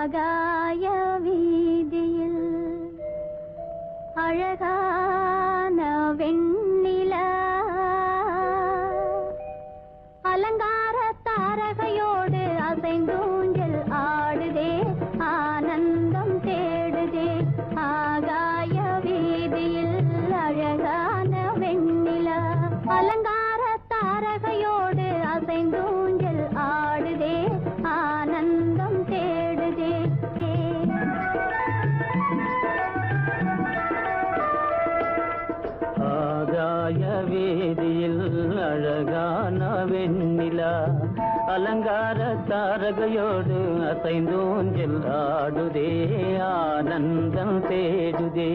ஆகாய வீதியில் அழகான வெண்ணிலா அலங்கார தாரகையோடு அசைந்தூஞ்சல் ஆடுதே ஆனந்தம் தேடுதே ஆகாய வீதியில் அழகான வெண்ணிலா அலங்கார தாரகையோடு அசைந்தூஞ்சல் ஆடுதே ஆனந்தம் தேடுதே ஆகாய வீதியில் அழகான வெண்ணிலா அலங்கார தாரகையோடு அசைந்தூஞ்சல் ஆடுதே ஆனந்தம் தேடுதே